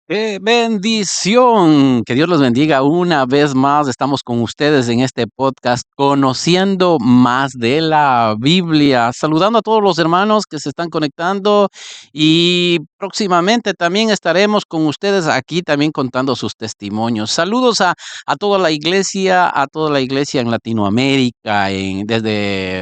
¡Qué bendición! Que Dios los bendiga una vez más. Estamos con ustedes en este podcast, conociendo más de la Biblia. Saludando a todos los hermanos que se están conectando y próximamente también estaremos con ustedes aquí también contando sus testimonios. Saludos a a toda la iglesia en Latinoamérica,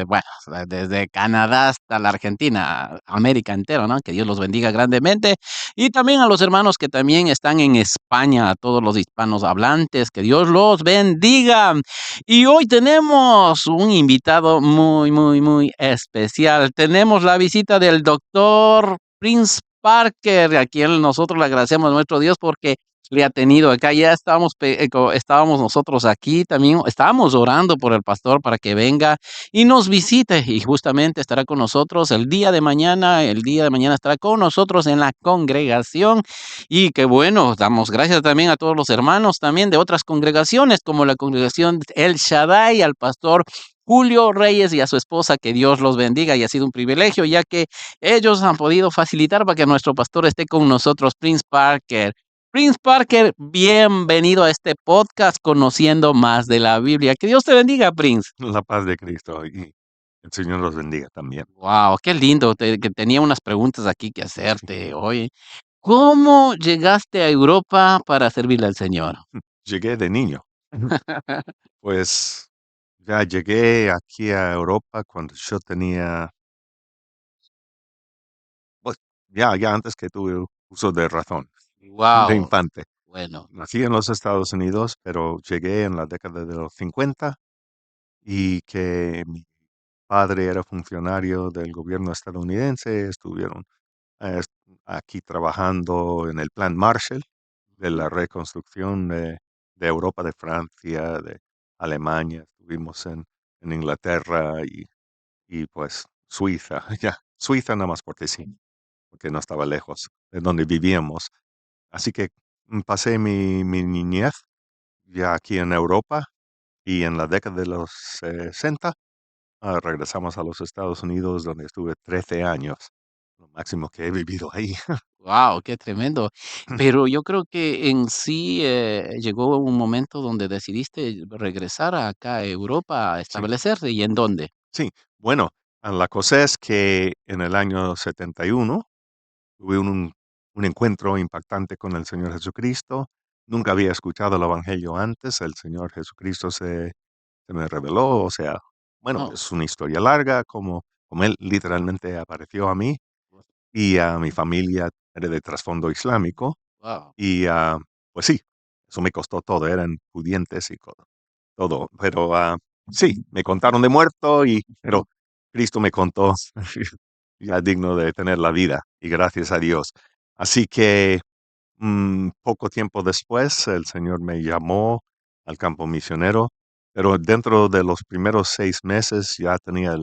bueno, desde Canadá hasta la Argentina, América entera, ¿no? Que Dios los bendiga grandemente. Y también a los hermanos que también están en España, a todos los hispanos hablantes, que Dios los bendiga. Y hoy tenemos un invitado muy, muy, muy especial. Tenemos la visita del doctor Prince Parker, a quien nosotros le agradecemos a nuestro Dios porque le ha tenido acá. Ya estábamos nosotros aquí también, estábamos orando por el pastor para que venga y nos visite y justamente estará con nosotros el día de mañana estará con nosotros en la congregación y que bueno, damos gracias también a todos los hermanos también de otras congregaciones como la congregación El Shaddai, al pastor Julio Reyes y a su esposa, que Dios los bendiga y ha sido un privilegio ya que ellos han podido facilitar para que nuestro pastor esté con nosotros, Prince Parker. Prince Parker, bienvenido a este podcast conociendo más de la Biblia. Que Dios te bendiga, Prince. La paz de Cristo y el Señor los bendiga también. Wow, qué lindo, que tenía unas preguntas aquí que hacerte hoy. ¿Cómo llegaste a Europa para servirle al Señor? Llegué de niño. Pues ya llegué aquí a Europa cuando yo tenía, pues ya antes que tuve uso de razón, de Wow, infante. bueno, Nací en los Estados Unidos, pero llegué en la década de los 50 y que mi padre era funcionario del gobierno estadounidense, estuvieron eh, aquí trabajando en el Plan Marshall de la reconstrucción de Europa, de Francia, de Alemania, estuvimos en Inglaterra y pues Suiza, ya, Suiza nada más porque sí, porque no estaba lejos de donde vivíamos. Así que pasé mi niñez ya aquí en Europa y en la década de los 60 regresamos a los Estados Unidos donde estuve 13 años, lo máximo que he vivido ahí. wow, qué tremendo. Pero yo creo que en sí llegó un momento donde decidiste regresar acá a Europa a Sí. establecerte. ¿Y en dónde? Sí, bueno, la cosa es que en el año 71 tuve un encuentro impactante con el Señor Jesucristo. Nunca había escuchado el Evangelio antes. El Señor Jesucristo se me reveló. O sea, bueno, Oh, es una historia larga, como Él literalmente apareció a mí y a mi familia era de trasfondo islámico. wow. Y pues sí, eso me costó todo, eran pudientes y todo. Pero sí, me contaron de muerto, pero Cristo me contó ya digno de tener la vida, y gracias a Dios. Así que poco tiempo después el Señor me llamó al campo misionero, pero dentro de los primeros 6 meses ya tenía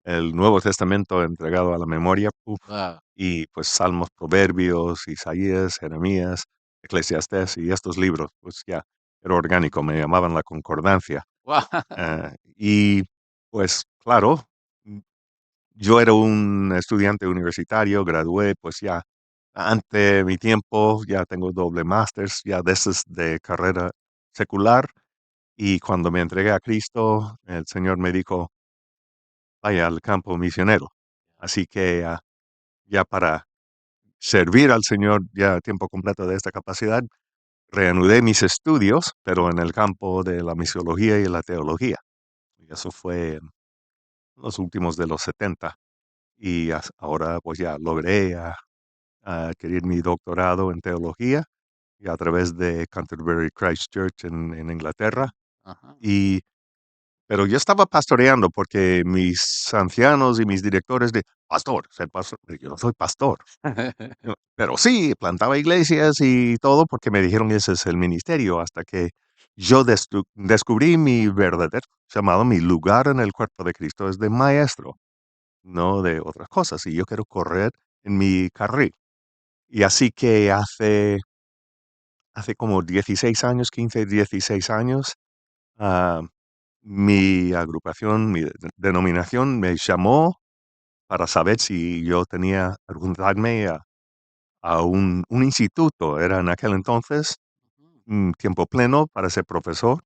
el Nuevo Testamento entregado a la memoria, uf, Wow. y pues Salmos, Proverbios, Isaías, Jeremías, Eclesiastés y estos libros, pues ya era orgánico, me llamaban la concordancia. Y pues claro, mm, yo era un estudiante universitario, gradué, pues ya ante mi tiempo, ya tengo doble máster, ya de esos de carrera secular, y cuando me entregué a Cristo, el Señor me dijo, vaya al campo misionero. Así que ya para servir al Señor ya a tiempo completo de esta capacidad, reanudé mis estudios, pero en el campo de la misiología y la teología. Y eso fue en los últimos de los 70. Y ahora pues ya logré adquirir mi doctorado en teología y a través de Canterbury Christ Church en Inglaterra. Ajá. Y Pero yo estaba pastoreando porque mis ancianos y mis directores de pastor, ser pastor, pero yo no soy pastor. Pero sí, plantaba iglesias y todo porque me dijeron ese es el ministerio hasta que yo descubrí mi verdadero llamado, mi lugar en el cuerpo de Cristo es de maestro, no de otras cosas. Y yo quiero correr en mi carril. Y así que hace como 16 años, 15, 16 años, ah, mi agrupación, mi denominación me llamó para saber si yo tenía preguntarme a un instituto, era en aquel entonces tiempo pleno para ser profesor,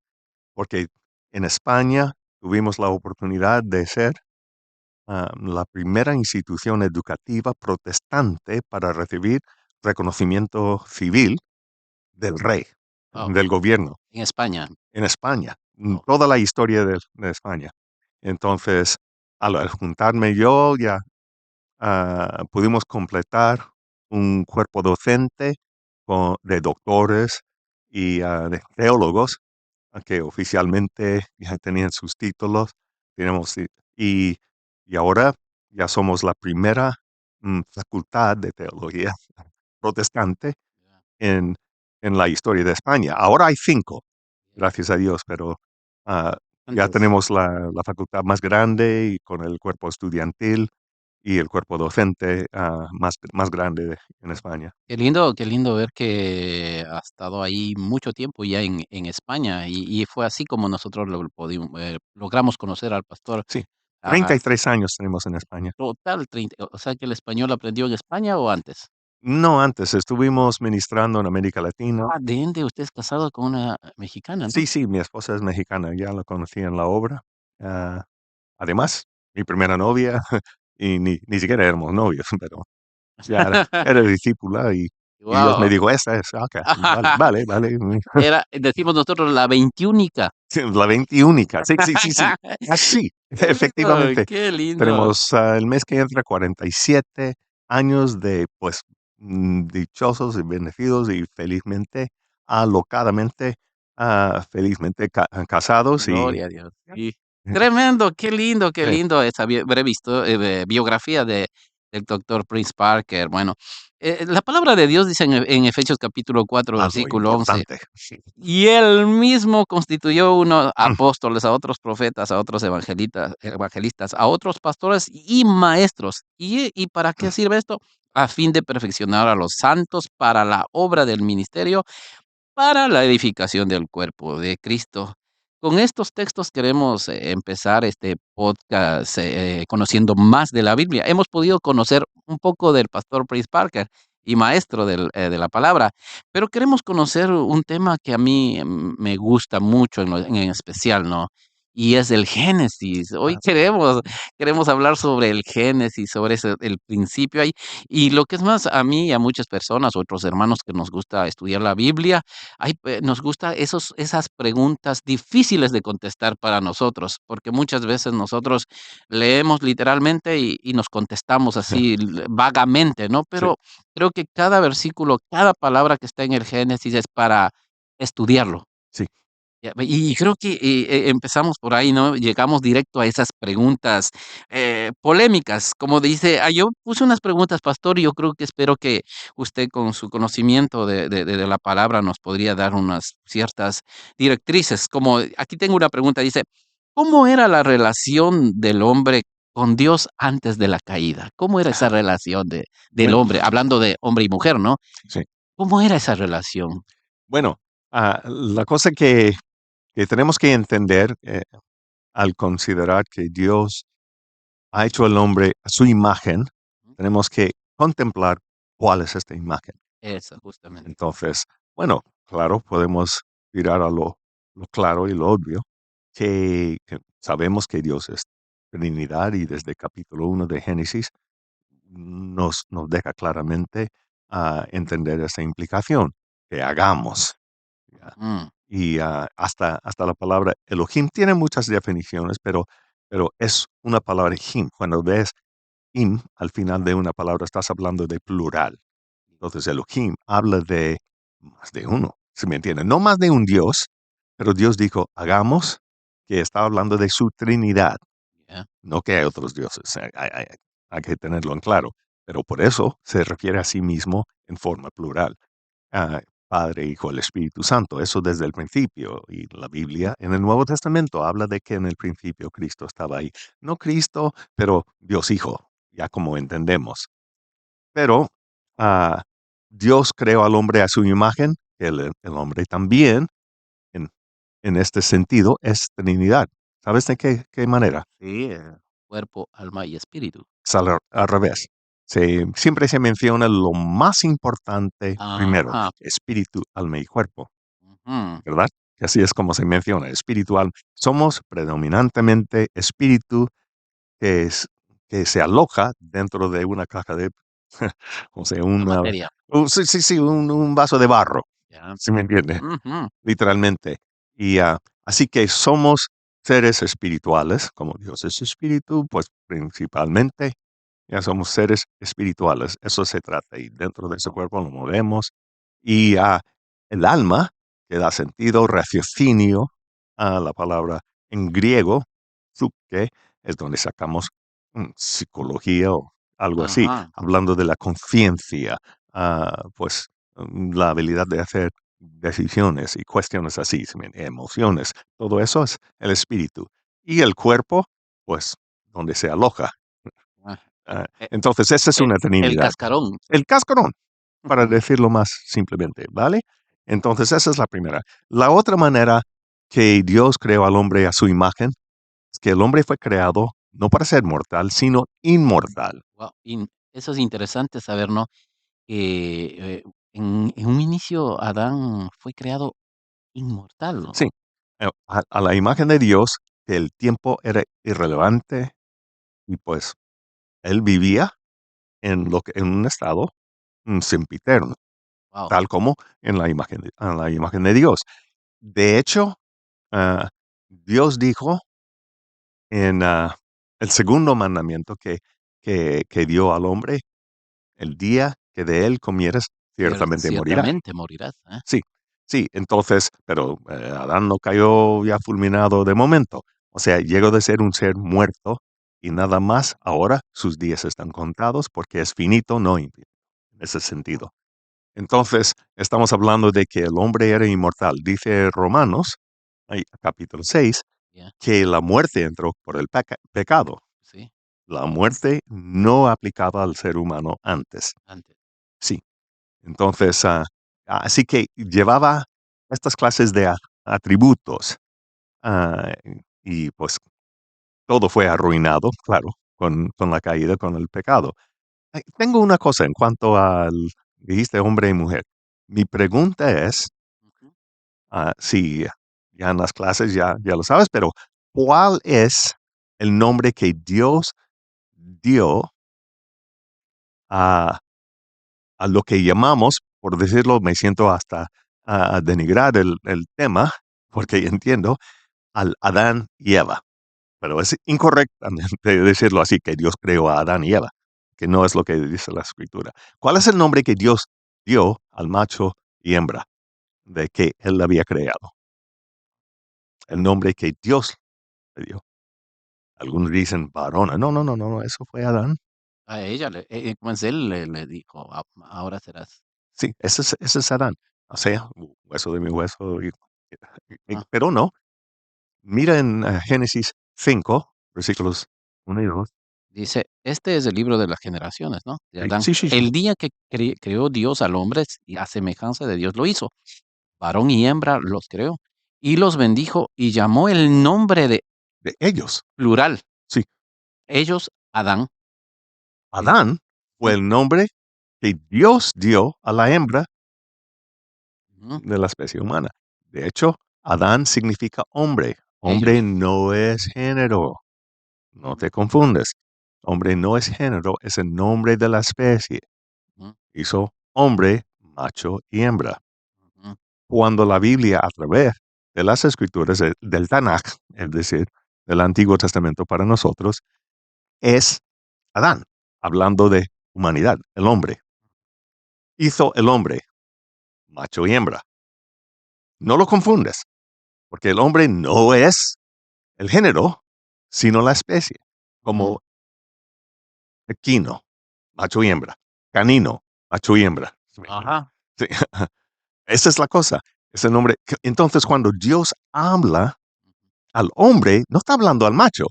porque en España tuvimos la oportunidad de ser la primera institución educativa protestante para recibir reconocimiento civil del rey, Wao, del gobierno, en España. en España, Oh, toda la historia de España. Entonces, al juntarme yo, ya pudimos completar un cuerpo docente de doctores y de teólogos que oficialmente ya tenían sus títulos. Tenemos, y, y ahora ya somos la primera facultad de teología protestante ya, en, en la historia de España. Ahora hay 5, ya. gracias a Dios, pero ah, ya ¿Cuántos? tenemos la facultad más grande y con el cuerpo estudiantil y el cuerpo docente más grande en España. Qué lindo ver que ha estado ahí mucho tiempo ya en España y fue así como nosotros logramos conocer al pastor. Sí, Ah, 33 años tenemos en España. total, 30, o sea que el español aprendió en España o antes. No, antes estuvimos ministrando en América Latina. Ah, de ende, usted es casado con una mexicana, Sí, entonces. sí, mi esposa es mexicana, ya la conocí en la obra. Ah, además, mi primera novia, y ni siquiera éramos novios, pero ya era discípula y Dios me Wow. dijo: "Esa es, okey, vale, vale, vale". Era, decimos nosotros, la veintiúnica. Sí, la veintiúnica. Sí, sí, sí, sí. Así, Eso, efectivamente. qué lindo. Tenemos, el mes que entra 47 años de, pues, dichosos y bendecidos y felizmente, alocadamente, felizmente casados y Gloria a Dios. Sí. Tremendo, qué sí, lindo esa breve biografía del doctor Prince Parker. Bueno, la palabra de Dios dice en Efesios capítulo 4 algo versículo 11. importante. Sí. Y él mismo constituyó unos apóstoles, a otros profetas, a otros evangelistas, a otros pastores y maestros. ¿Y para qué sirve esto? A fin de perfeccionar a los santos para la obra del ministerio, para la edificación del cuerpo de Cristo. Con estos textos queremos empezar este podcast conociendo más de la Biblia. Hemos podido conocer un poco del pastor Prince Parker y maestro de la palabra, pero queremos conocer un tema que a mí me gusta mucho en especial, ¿no? Y es el Génesis. Hoy Ah, queremos hablar sobre el Génesis, sobre el principio ahí. Y lo que es más, a mí y a muchas personas, otros hermanos que nos gusta estudiar la Biblia, nos gusta esas preguntas difíciles de contestar para nosotros, porque muchas veces nosotros leemos literalmente y nos contestamos así vagamente, ¿no? sí, Pero creo que cada versículo, cada palabra que está en el Génesis es para estudiarlo. sí. Y creo que, empezamos por ahí, ¿no? Llegamos directo a esas preguntas, polémicas, como dice yo puse unas preguntas, pastor, y yo creo que espero que usted con su conocimiento de la palabra nos podría dar unas ciertas directrices, como aquí tengo una pregunta, dice: "¿Cómo era la relación del hombre con Dios antes de la caída?". ¿Cómo era esa Ah, relación del bueno, hombre? Hablando de hombre y mujer, ¿no? sí. ¿Cómo era esa relación? Bueno, la cosa que tenemos que entender, al considerar que Dios ha hecho al hombre a su imagen, tenemos que contemplar cuál es esta imagen. Eso, justamente. Entonces, bueno, claro, podemos tirar a lo claro y lo obvio, que sabemos que Dios es Trinidad y desde capítulo 1 de Génesis nos deja claramente a entender esa implicación, que hagamos. ¿Ya? Ujú. Y hasta la palabra Elohim tiene muchas definiciones, pero es una palabra him. Cuando ves im al final de una palabra, estás hablando de plural. Entonces, Elohim habla de más de uno, ¿se me entiende? No más de un Dios, pero Dios dijo, hagamos, que está hablando de su Trinidad, Ya. no que hay otros dioses, hay que tenerlo en claro, pero por eso se refiere a sí mismo en forma plural. Ah, Padre, Hijo, el Espíritu Santo, eso desde el principio. Y la Biblia en el Nuevo Testamento habla de que en el principio Cristo estaba ahí. No Cristo, pero Dios Hijo, ya como entendemos. Pero ah, Dios creó al hombre a su imagen, el hombre también, en, en este sentido, es Trinidad. ¿Sabes de qué manera? Sí, cuerpo, alma y espíritu. Es al revés. siempre se menciona lo más importante primero, Ajá. espíritu, alma y cuerpo, Ujú. ¿verdad? Que así es como se menciona, espiritual. Somos predominantemente espíritu que, es, que se aloja dentro de una caja de, o sea, La materia. sí, sí, sí, un vaso de barro, Ya. ¿sí me entiende? Ujú. Literalmente. Y así que somos seres espirituales, como Dios es espíritu, pues principalmente ya somos seres espirituales. Eso se trata. Y dentro de ese cuerpo lo movemos. Y el alma, que da sentido, raciocinio a la palabra en griego, que es donde sacamos psicología o algo así, Ajá. hablando de la conciencia, pues la habilidad de hacer decisiones y cuestiones así, emociones, todo eso es el espíritu. Y el cuerpo, pues, donde se aloja. Ah, eh, Entonces, esa es el una el trinidad. cascarón. El cascarón, para Ujú. decirlo más simplemente, ¿vale? Entonces, esa es la primera. La otra manera que Dios creó al hombre a su imagen es que el hombre fue creado no para ser mortal, sino inmortal. Guau, eso es interesante saber, ¿no? Que, en un inicio Adán fue creado inmortal, ¿no? Sí, a la imagen de Dios, que el tiempo era irrelevante y pues él vivía en un estado sempiterno, Wow. tal como en la imagen de Dios. De hecho, ah, Dios dijo en el segundo mandamiento que dio al hombre, el día que de él comieres, ciertamente morirás. Ciertamente morirás, ¿eh? Sí, sí, entonces, pero Adán no cayó ya fulminado de momento. O sea, llegó de ser un ser muerto y nada más ahora sus días están contados porque es finito, no infinito, en ese sentido. Entonces, estamos hablando de que el hombre era inmortal. Dice Romanos, ahí, capítulo 6, Ya, que la muerte entró por el pecado. sí, La muerte no aplicaba al ser humano antes. antes. Sí. Entonces, así que llevaba estas clases de atributos ah, y pues todo fue arruinado, claro, con la caída, con el pecado. Tengo una cosa en cuanto al, dijiste hombre y mujer. Mi pregunta es, Ujú. si ya en las clases ya lo sabes, pero ¿cuál es el nombre que Dios dio a, a lo que llamamos, por decirlo, me siento hasta a denigrar el tema, porque entiendo, al Adán y Eva? Pero es incorrectamente decirlo así, que Dios creó a Adán y Eva, que no es lo que dice la escritura. ¿Cuál es el nombre que Dios dio al macho y hembra de que él había creado? El nombre que Dios le dio. Algunos dicen varona. No, no, no, no, no, eso fue Adán. A ella pues él le dijo: Ahora serás". Sí, ese es Adán. O sea, hueso de mi hueso. Ah, Pero no, mira en Génesis 5 versículos 1 y 2. dice: "Este es el libro de las generaciones", ¿no? De Sí, Adán. sí, sí, sí. El día que creó Dios al hombre, y a semejanza de Dios lo hizo. Varón y hembra los creó, y los bendijo, y llamó el nombre de De ellos. plural, Sí, ellos, Adán, Adán fue ujú, el nombre que Dios dio a la hembra ujú, de la especie humana. De hecho, Adán significa hombre. Hombre ellos, no es género. No ujú, te confundes. Hombre no es género, es el nombre de la especie. ujú, Hizo hombre, macho y hembra. ujú, Cuando la Biblia, a través de las escrituras del Tanakh, es decir, del Antiguo Testamento para nosotros, es Adán, hablando de humanidad, el hombre. Hizo el hombre, macho y hembra. No lo confundes, porque el hombre no es el género, sino la especie, ujú. como equino, macho y hembra, canino, macho y hembra. Ajá, Sí, esa es la cosa. Ese nombre. Entonces, cuando Dios habla al hombre, no está hablando al macho.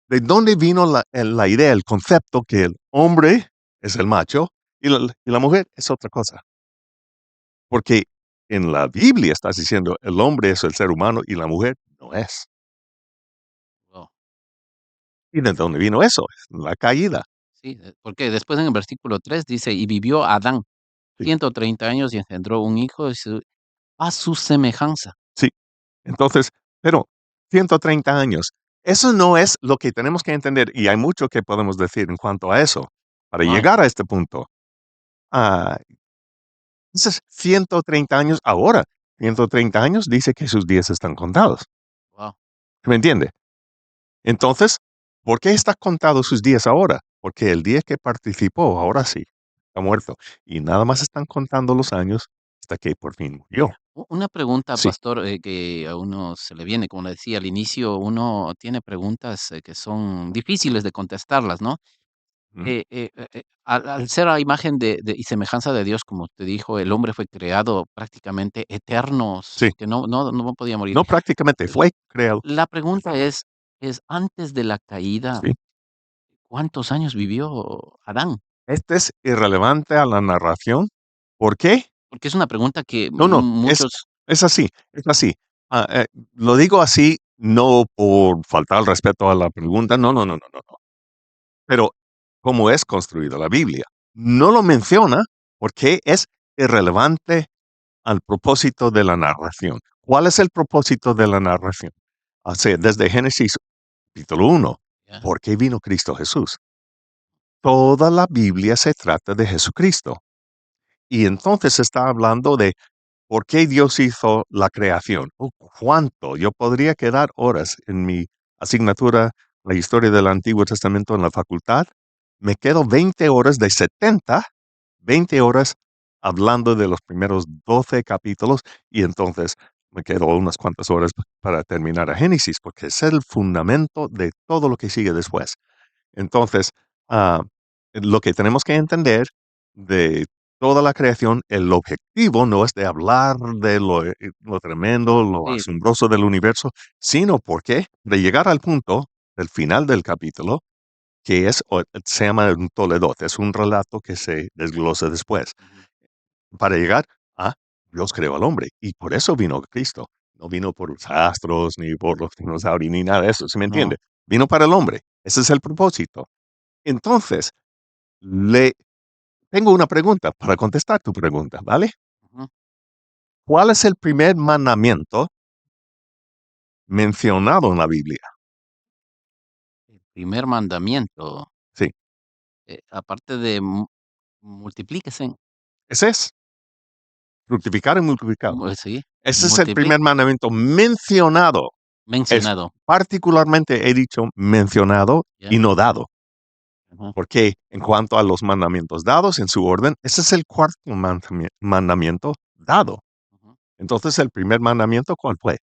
¿De dónde vino la idea, el concepto que el hombre es el macho y la mujer es otra cosa? Porque en la Biblia estás diciendo el hombre es el ser humano y la mujer no es. oh, ¿Y de dónde vino eso? La caída. Sí, porque después en el versículo 3 dice: "Y vivió Adán Sí, 130 años y engendró un hijo a su semejanza". sí. Entonces, pero 130 años, eso no es lo que tenemos que entender, y hay mucho que podemos decir en cuanto a eso, para Guau, llegar a este punto. Ah, entonces, 130 años ahora, 130 años dice que sus días están contados, guau. ¿me entiende? Entonces, ¿por qué está contado sus días ahora? Porque el día que participó, ahora sí, está muerto, y nada más están contando los años hasta que por fin murió. Una pregunta, Sí, pastor, que a uno se le viene, como le decía al inicio, uno tiene preguntas, que son difíciles de contestarlas, ¿no? ujú, Al ser a imagen y semejanza de Dios, como te dijo, el hombre fue creado prácticamente sí. eternos, que no podía morir. No, prácticamente L fue creado. la pregunta es antes de la caída, Sí. ¿cuántos años vivió Adán? Este es irrelevante a la narración. ¿Por qué? Porque es una pregunta que No, no, muchos es así, es así. Ah, lo digo así, no por faltar al respeto a la pregunta, no, no, no, no, no, no. Pero cómo es construida la Biblia. No lo menciona porque es irrelevante al propósito de la narración. ¿Cuál es el propósito de la narración? O sea, desde Génesis capítulo 1, ya, ¿por qué vino Cristo Jesús? Toda la Biblia se trata de Jesucristo. Y entonces está hablando de por qué Dios hizo la creación. ¿Cuánto? Yo podría quedar horas en mi asignatura, la historia del Antiguo Testamento en la facultad. Me quedo 20 horas de 70, 20 horas hablando de los primeros 12 capítulos y entonces me quedo unas cuantas horas para terminar a Génesis, porque es el fundamento de todo lo que sigue después. Entonces, ah, lo que tenemos que entender de toda la creación, el objetivo no es de hablar de lo tremendo, lo sí, asombroso del universo, sino porque de llegar al punto del final del capítulo, que se llama un Toledot, es un relato que se desglosa después, ujú, para llegar a Dios creó al hombre y por eso vino Cristo. No vino por los astros, ni por los dinosaurios, ni nada de eso, ¿se me entiende? no, Vino para el hombre. Ese es el propósito. Entonces, le tengo una pregunta para contestar tu pregunta, ¿vale? ujú. ¿Cuál es el primer mandamiento mencionado en la Biblia? El primer mandamiento, Sí, aparte de multiplíquese, ese es, fructificar y multiplicar. sí, Ese es el primer multiplique, mandamiento mencionado. Es mencionado, particularmente, he dicho, mencionado ya, y no dado, ujú, porque en cuanto a los mandamientos dados en su orden, ese es el cuarto mandamiento dado. ujú. Entonces, el primer mandamiento, ¿cuál fue?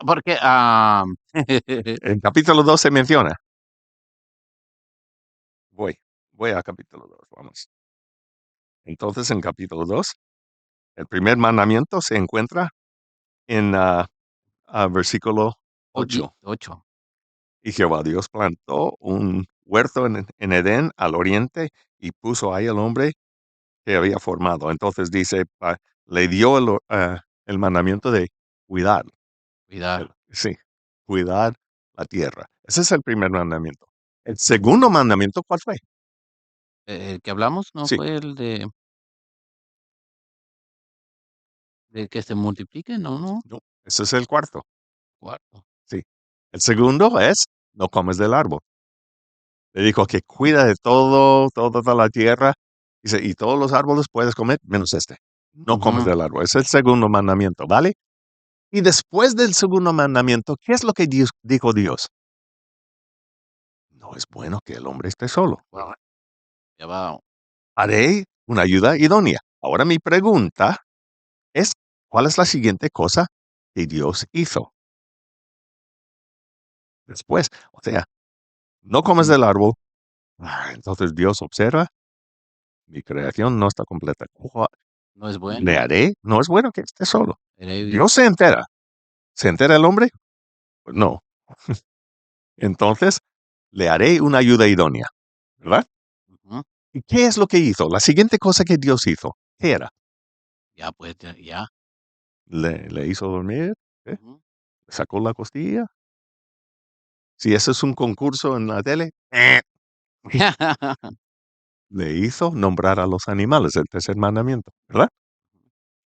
Porque, En capítulo 2 se menciona. Voy, voy a capítulo 2, vamos. Entonces, en capítulo 2, el primer mandamiento se encuentra en versículo 8. 8. Y Jehová Dios plantó un huerto en Edén al oriente y puso ahí al hombre que había formado. Entonces dice, le dio el mandamiento de cuidar, Cuidar. sí, cuidar la tierra. Ese es el primer mandamiento. El segundo mandamiento, ¿cuál fue? El que hablamos, ¿no Sí, fue el de que se multiplique? No, no, no, ese es el cuarto. cuarto. Sí. El segundo es, no comes del árbol. Le dijo que cuida de todo, toda la tierra. Dice, y todos los árboles puedes comer, menos este. No comes Ujú. del árbol. Es el segundo mandamiento, ¿vale? Y después del segundo mandamiento, ¿qué es lo que dijo Dios? No es bueno que el hombre esté solo. Guau, ya va. Haré una ayuda idónea. Ahora mi pregunta es, ¿cuál es la siguiente cosa que Dios hizo después? O sea, no comes Ujú. del árbol. Entonces Dios observa, mi creación no está completa. No es Le bueno. haré, no es bueno que esté solo. Heredia. Dios se entera. ¿Se entera el hombre? Pues no. Entonces, le haré una ayuda idónea, ¿verdad? Ujú. ¿Y qué es lo que hizo? La siguiente cosa que Dios hizo, ¿qué era? Ya, pues, ya, ya. Le hizo dormir, ¿eh? Ujú. Sacó la costilla, si eso es un concurso en la tele, le hizo nombrar a los animales, el tercer mandamiento, ¿verdad?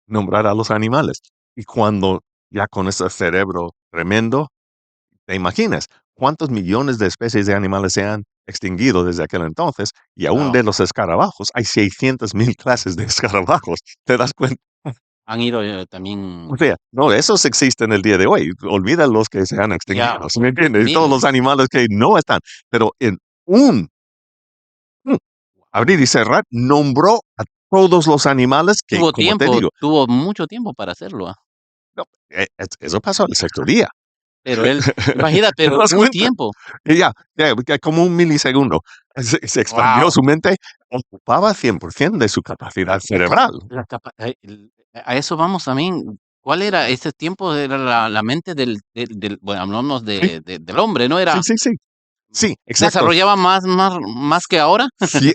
Nombrar a los animales. Y cuando ya con ese cerebro tremendo, ¿te imaginas cuántos millones de especies de animales se han extinguido desde aquel entonces? Y aún Wow. de los escarabajos, hay 600,000 clases de escarabajos. ¿Te das cuenta? Han ido también, O sea, no, esos existen el día de hoy. Olvida los que se han ya, extinguido, ¿sí me entiendes? Y todos miles. los animales que no están. Pero en un abrir y cerrar, nombró a todos los animales que, como te digo, Tuvo mucho tiempo para hacerlo, no, eso pasó el sexto día. pero él, imagínate, ¿Te das un cuenta? tiempo. Y ya como un milisegundo, se expandió Wow. su mente, ocupaba 100% de su capacidad cerebral. A eso vamos también. ¿Cuál era ese tiempo? Era la mente bueno, hablamos Sí, del hombre, ¿no? sí, Era, sí, sí. Sí, exacto. desarrollaba más que ahora. Sí,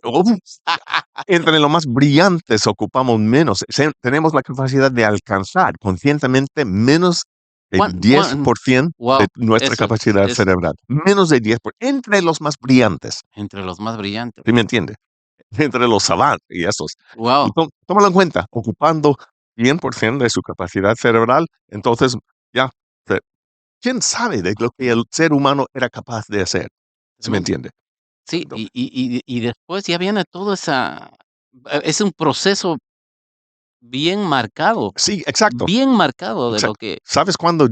entre los más brillantes ocupamos menos, tenemos la capacidad de alcanzar conscientemente menos del ¿Cuán, cuán, 10% de wow, nuestra eso capacidad es cerebral, menos de 10%, entre los más brillantes, entre los más brillantes. ¿sí me entiende? Entre los savants y esos. Y Wow. tómalo en cuenta, ocupando 100% de su capacidad cerebral, entonces ya, se- ¿quién sabe de lo que el ser humano era capaz de hacer? ¿Sí me entiende? Sí, No. y después ya viene todo esa es un proceso Sí, exacto. bien marcado de lo Exacto. que ¿Sabes cuándo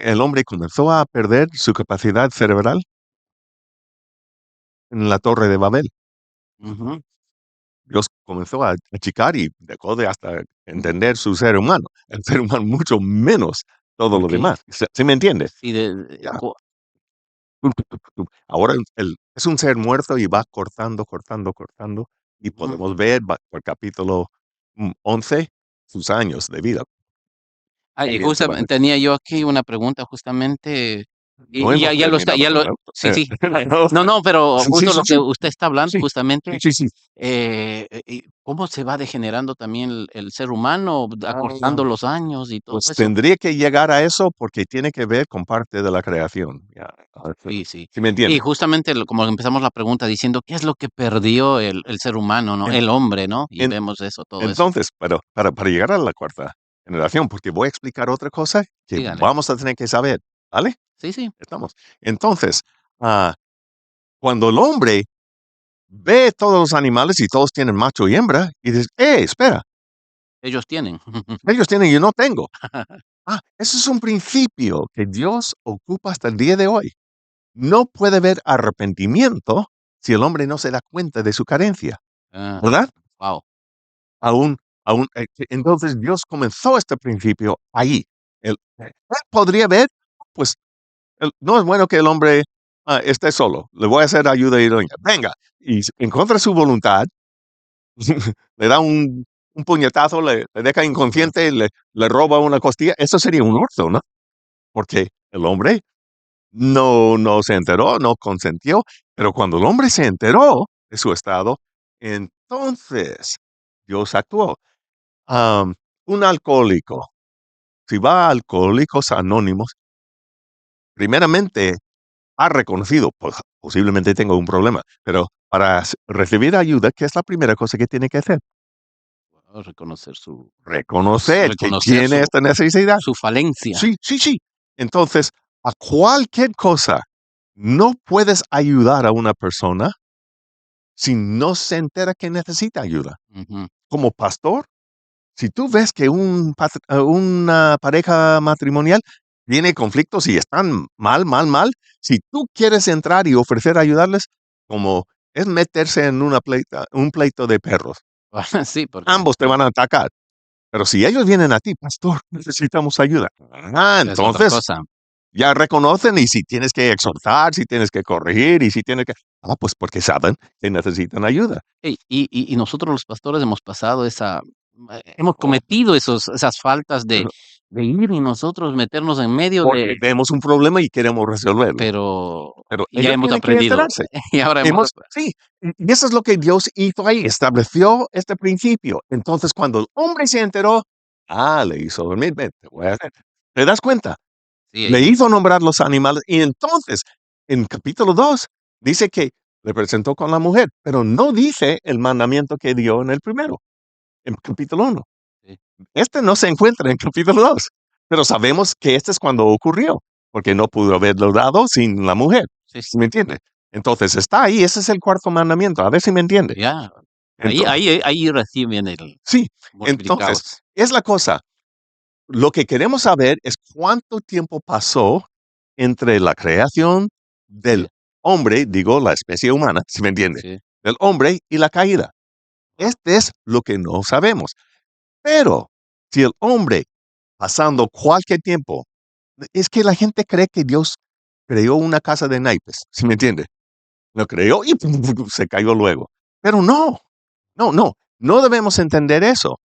el hombre comenzó a perder su capacidad cerebral? En la Torre de Babel. ujú, Dios comenzó a achicar y dejó de hasta entender su ser humano. El ser humano mucho menos todo lo okey, demás. ¿Sí me entiende? sí, Ya. Ahora es un ser muerto y va cortando, cortando, cortando, y ujú. podemos ver por capítulo 11 sus años de vida. Ah, y También se van. justamente tenía yo aquí una pregunta justamente, No y hemos ya lo está terminado ya con lo esto. sí, sí. No. No, no, pero Sí, sí, justo sí, lo que sí. usted está hablando, Sí, sí, justamente, sí, sí. y cómo se va degenerando también el ser humano, Ah, acortando los años y todo pues eso. tendría que llegar a eso porque tiene que ver con parte de la creación. Ya, Sí, sí. ¿sí me Y entiende? justamente como empezamos la pregunta diciendo, ¿qué es lo que perdió el ser humano, no? En- El hombre, ¿no? Y en- vemos eso, todo eso. entonces, pero para llegar a la cuarta generación, porque voy a explicar otra cosa que Dígale. vamos a tener que saber, ¿vale? Sí, sí, Estamos. Entonces, ah, cuando el hombre ve todos los animales y todos tienen macho y hembra, y dice, espera, ellos tienen. ellos tienen y yo no tengo. Eso es un principio que Dios ocupa hasta el día de hoy. No puede haber arrepentimiento si el hombre no se da cuenta de su carencia, Ah, ¿verdad? wow. Aún, entonces Dios comenzó este principio ahí. Él podría ver, pues, no es bueno que el hombre esté solo. Le voy a hacer ayuda idónea. Venga, y en contra de su voluntad, le da un puñetazo, le deja inconsciente, le roba una costilla. Eso sería un hurto, ¿no? Porque el hombre no se enteró, no consentió, pero cuando el hombre se enteró de su estado, entonces Dios actuó. Am, un alcohólico, si va a Alcohólicos Anónimos, primeramente ha reconocido, pues, posiblemente tenga un problema, pero para recibir ayuda, ¿qué es la primera cosa que tiene que hacer? Reconocer Reconocer que reconocer tiene esta necesidad. su falencia. Sí, sí, sí. Entonces, a cualquier cosa, no puedes ayudar a una persona si no se entera que necesita ayuda. Ujú. Como pastor, si tú ves que una pareja matrimonial tiene conflictos y están mal, mal, mal, si tú quieres entrar y ofrecer ayudarles, como es meterse en un pleito de perros, Sí, porque ambos te van a atacar. Pero si ellos vienen a ti, pastor, necesitamos ayuda. es otra Entonces cosa. ya reconocen y si tienes que exhortar, si tienes que corregir y si tienes que... pues porque saben que necesitan ayuda. Y nosotros los pastores hemos pasado hemos Oh, cometido esas faltas de ir y nosotros meternos en medio porque vemos un problema y queremos resolverlo. pero Pero ya ellos hemos tienen que aprendido, enterarse. y ahora Sí, y eso es lo que Dios hizo ahí, estableció este principio. Entonces, cuando el hombre se enteró, le hizo dormir, te voy a hacer. ¿Te das cuenta? sí, Le hizo nombrar los animales y entonces En capítulo 2 dice que le presentó con la mujer, pero no dice el mandamiento que dio en el primero, en capítulo 1. Sí. Este no se encuentra en capítulo 2, pero sabemos que este es cuando ocurrió, porque no pudo haberlo dado sin la mujer. Sí, ¿Sí me entiende? Entonces está ahí, ese es el cuarto mandamiento, a ver si me entiende. ya. Entonces, Ahí recién viene el sí, entonces, multiplicados. es la cosa. Lo que queremos saber es cuánto tiempo pasó entre la creación del Sí, hombre, digo, la especie humana, si me entiende, sí. del hombre y la caída. Wow, Este es lo que no sabemos. Pero si el hombre, pasando cualquier tiempo, es que la gente cree que Dios creó una casa de naipes, ¿sí me entiende? Lo creó y se cayó luego. Pero no, no debemos entender eso.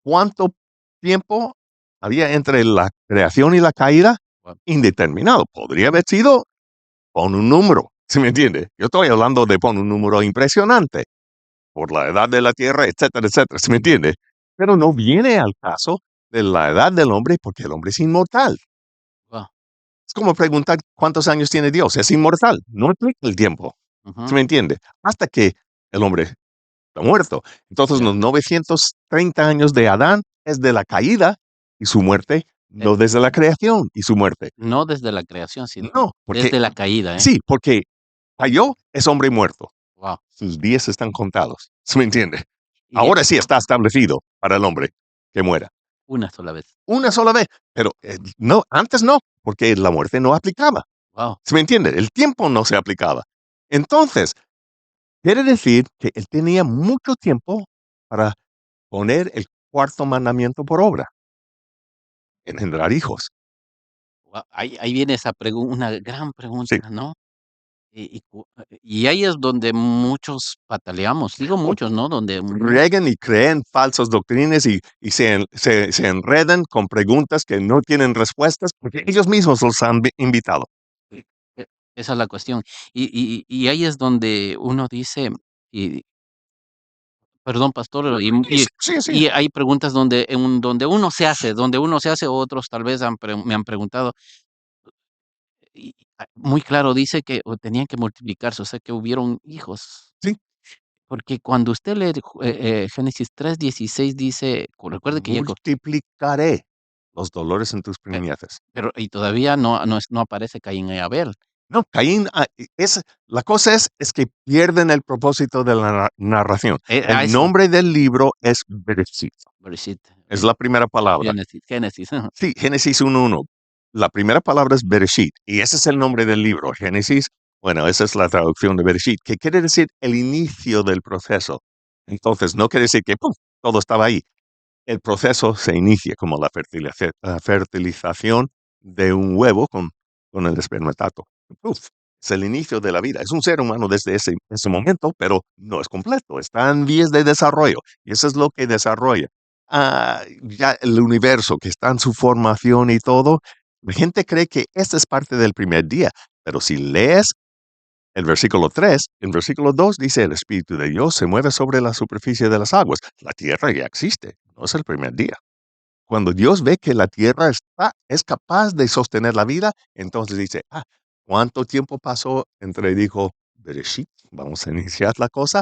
¿Cuánto tiempo había entre la creación y la caída? wow. Indeterminado. Podría haber sido, pon un número, ¿sí me entiende? Yo estoy hablando de pon un número impresionante por la edad de la Tierra, etcétera, ¿sí me entiende? Pero no viene al caso de la edad del hombre porque el hombre es inmortal. Wow. Es como preguntar cuántos años tiene Dios, es inmortal, no implica el tiempo, ¿sí Ujú, me entiende? Hasta que el hombre está muerto. Entonces ya. los 930 años de Adán es de la caída y su muerte, Eh, no desde la creación y su muerte. no desde la creación, sino No, porque desde la caída, ¿eh? sí, porque cayó, es hombre muerto. Wow. Sus días están contados, ¿sí me entiende? Y de Ahora sí está establecido para el hombre que muera. una sola vez. Una sola vez, pero no, antes no, porque la muerte no aplicaba. Wow. ¿Se me entiende? El tiempo no se aplicaba. Entonces, quiere decir que él tenía mucho tiempo para poner el cuarto mandamiento por obra, engendrar hijos. Ahí viene esa una gran Sí. pregunta, ¿no? Y ahí es donde muchos pataleamos, digo O muchos, ¿no? Donde riegan y creen falsas doctrinas y se enredan con preguntas que no tienen respuestas porque ellos mismos los han invitado. e esa es la cuestión. Y ahí es donde uno dice, y perdón, pastor, Sí, sí, sí. y hay preguntas donde donde uno se hace, otros tal vez me han preguntado, muy claro dice que tenían que multiplicarse, o sea, que hubieron hijos. Sí. Porque cuando usted lee Génesis 3:16 dice, recuerde que ya Multiplicaré los dolores en tus preñeces. pero y todavía no aparece Caín y Abel. No, Caín, la cosa es que pierden el propósito de la narración. A El eso, nombre del libro es Bereshit, Bereshit, es la primera palabra. Génesis, Sí, Génesis 1:1. La primera palabra es Bereshit y ese es el nombre del libro. Génesis, bueno, esa es la traducción de Bereshit, que quiere decir el inicio del proceso. Entonces, no quiere decir que ¡pum!, todo estaba ahí. El proceso se inicia como la fertilización de un huevo con el espermatato. Uf, es el inicio de la vida. Es un ser humano desde ese momento, pero no es completo. Está en vías de desarrollo y eso es lo que desarrolla. Ya el universo que está en su formación y todo, la gente cree que esta es parte del primer día, pero si lees el versículo 3, en versículo 2 dice, el Espíritu de Dios se mueve sobre la superficie de las aguas. La tierra ya existe, no es el primer día. Cuando Dios ve que la tierra es capaz de sostener la vida, entonces dice, ¿cuánto tiempo pasó entre, dijo, Bereshit, vamos a iniciar la cosa,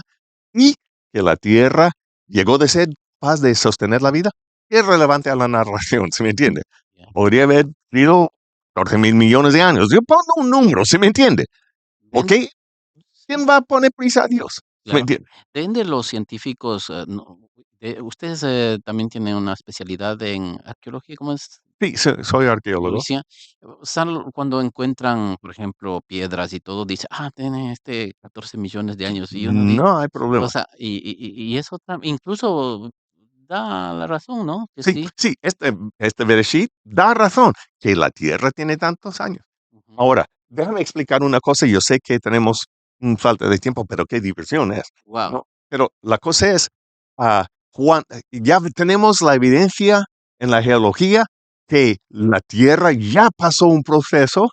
y que la tierra llegó de ser capaz de sostener la vida? Es relevante a la narración, ¿se me entiende? ya, Podría haber sido 14,000 millones de años. Yo pongo un número, ¿se me entiende? ¿Ok? ven, sí, ¿Quién va a poner prisa a Dios? ¿Me claro. entiende? Ven de los científicos, no, ustedes, también tienen una especialidad en arqueología, ¿cómo es? Sí, soy arqueólogo. Policía, cuando encuentran, por ejemplo, piedras y todo, dice: "Ah, tiene 14 millones de años", y uno dice, No hay o problema. sea, y eso incluso da la razón, ¿no? Que Sí, sí. sí, este Bereshit da razón, que la Tierra tiene tantos años. Ujú. Ahora, déjame explicar una cosa, yo sé que tenemos falta de tiempo, pero qué diversión es, Guau, ¿no? Pero la cosa es, ya tenemos la evidencia en la geología que la Tierra ya pasó un proceso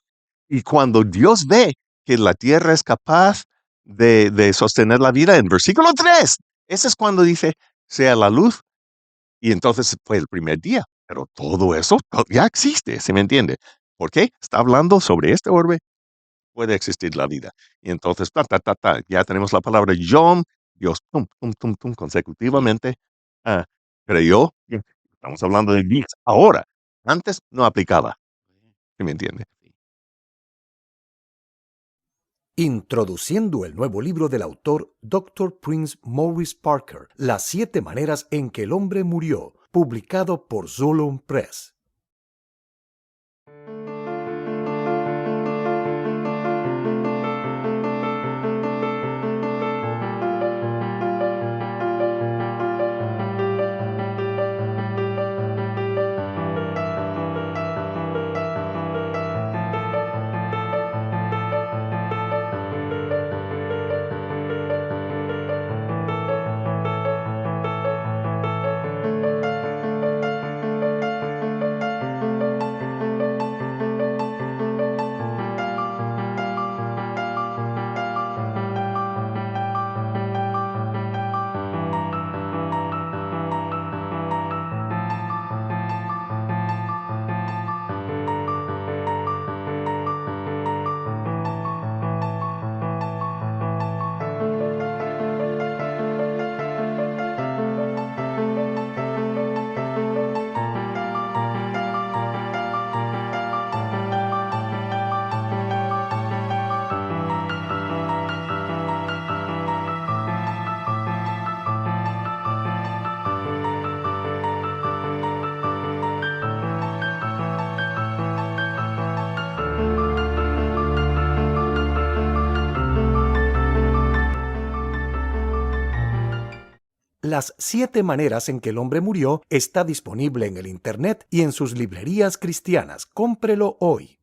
y cuando Dios ve que la Tierra es capaz de sostener la vida, en versículo 3, ese es cuando dice, sea la luz y entonces fue el primer día, pero todo eso ya existe, ¿se me entiende? ¿Por qué? Está hablando sobre este orbe puede existir la vida. Y entonces, ya tenemos la palabra Yom, Dios, consecutivamente creó. Estamos hablando de días. Ahora, antes no aplicaba. ¿Sí me entiende? Introduciendo el nuevo libro del autor Dr. Prince Maurice Parker, Las 7 maneras en que el hombre murió, publicado por Xulon Press. Las 7 maneras en que el hombre murió está disponible en el Internet y en sus librerías cristianas. Cómprelo hoy.